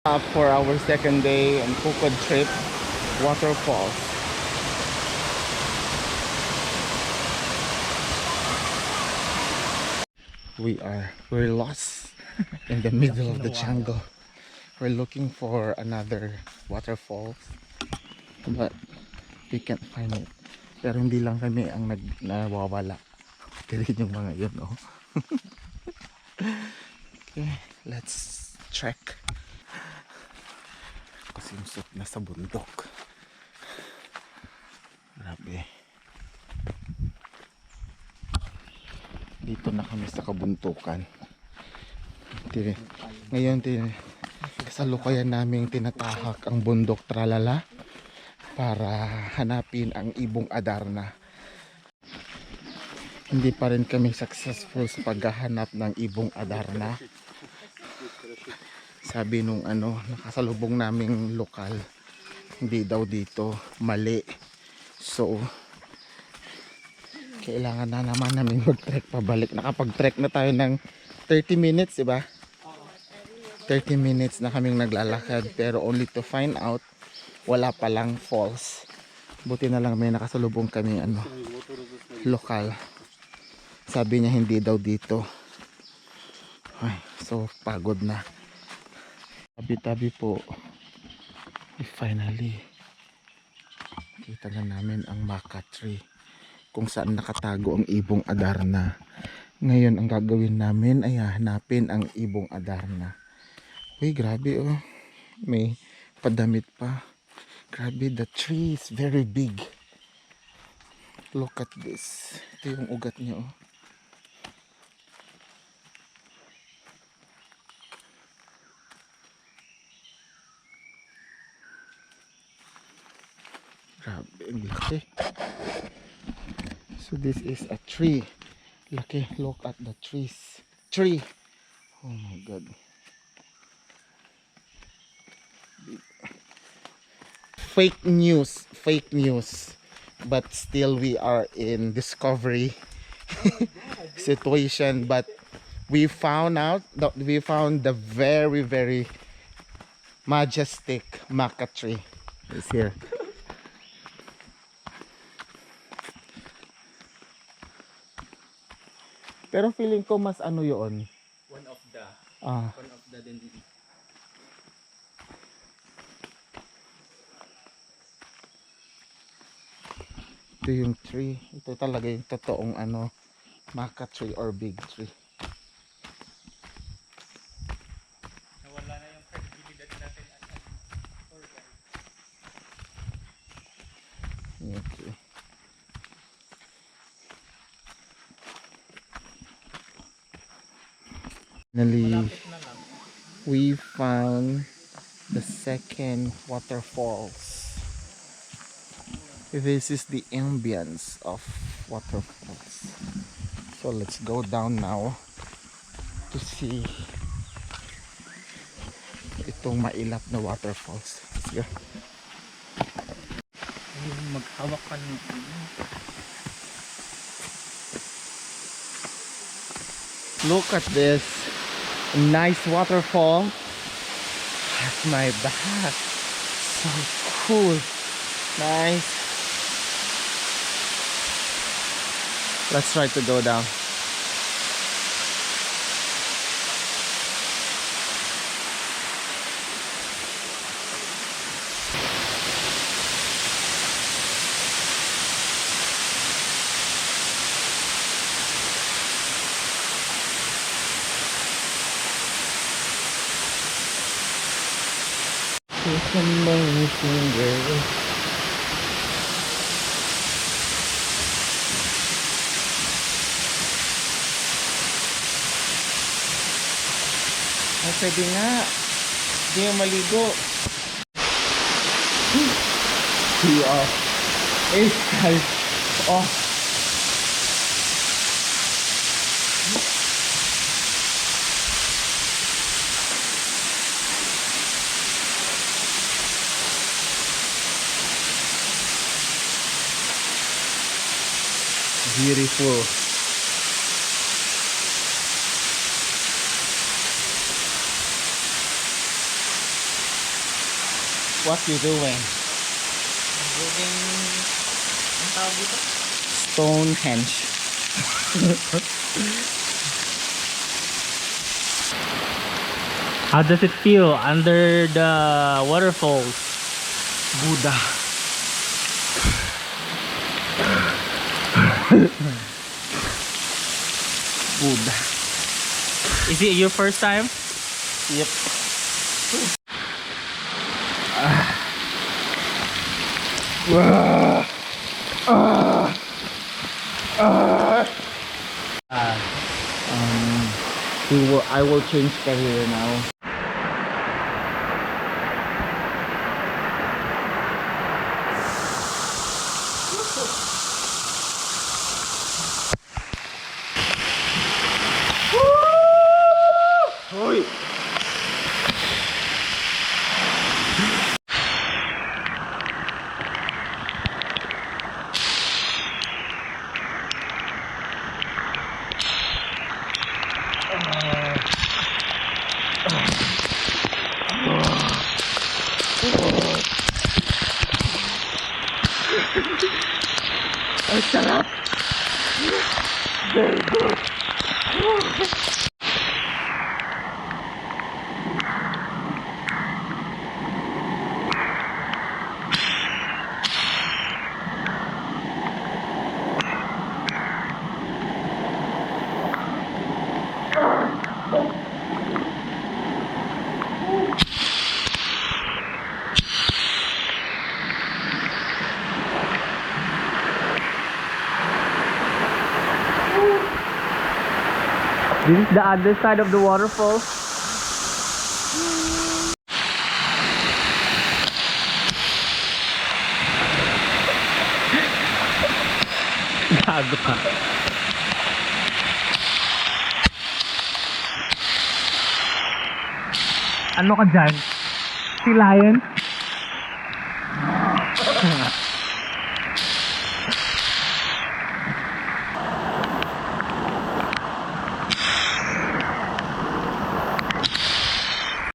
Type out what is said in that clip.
Up for our second day on Pukod trip waterfalls. We're lost in the middle of the jungle. We're looking for another waterfall, but we can't find it. Pero hindi lang kami ang nawawala. Tignan yung mga yun, oh. Okay, let's trek. Kasimsot na sa bundok. Grabe. Dito na kami sa kabuntukan. Ngayon kasalukuyan namin tinatahak ang bundok Tralala para hanapin ang ibong Adarna. Hindi pa rin kami successful sa paghahanap ng ibong Adarna. Sabi nung nakasalubong naming lokal, hindi daw dito, mali. So kailangan na naman namin mag-trek pabalik. Nakapag-trek na tayo ng 30 minutes, diba? 30 minutes na kaming naglalakad, pero only to find out wala palang falls. Buti na lang may nakasalubong kami lokal. Sabi niya hindi daw dito. Ay, so pagod na. Tabi-tabi po. Finally kita na namin ang Maca tree, kung saan nakatago ang ibong Adarna. Ngayon ang gagawin namin ay hanapin ang ibong Adarna. Uy, grabe, oh. May padamit pa. Grabe, the tree is very big. Look at this. Ito yung ugat niya, oh. Grabe, ang laki. So this is a tree. Laki, look at the tree. Oh my god. Fake news, but still we are in discovery situation. But we found the very, very majestic Maca tree. It's here. Pero feeling ko mas yun. One of the dendritic. Ito yung tree. Ito talaga yung totoong Maca tree or big tree. Nawala na yung credibility natin as tour guide. Okay. Finally, we found the second waterfalls. This is the ambience of waterfalls. So let's go down now to see itong mailap na waterfalls. Let's go. Maghawak ka ng Look at this nice waterfall at my back. So cool. Nice. Let's try to go down. It's amazing, girl. Ay, pwede nga. Hindi yung maligo. See off. Ace guys. Off. Beautiful. What you doing? Building, ang tawag dito? Stonehenge. How does it feel under the waterfalls? Buddha. Buddha. Is it your first time? Yep. I will change career now. Hoy! Ang sarap! Very good! This is the other side of the waterfall. Gago ka. Ano ka dyan? Si Lion?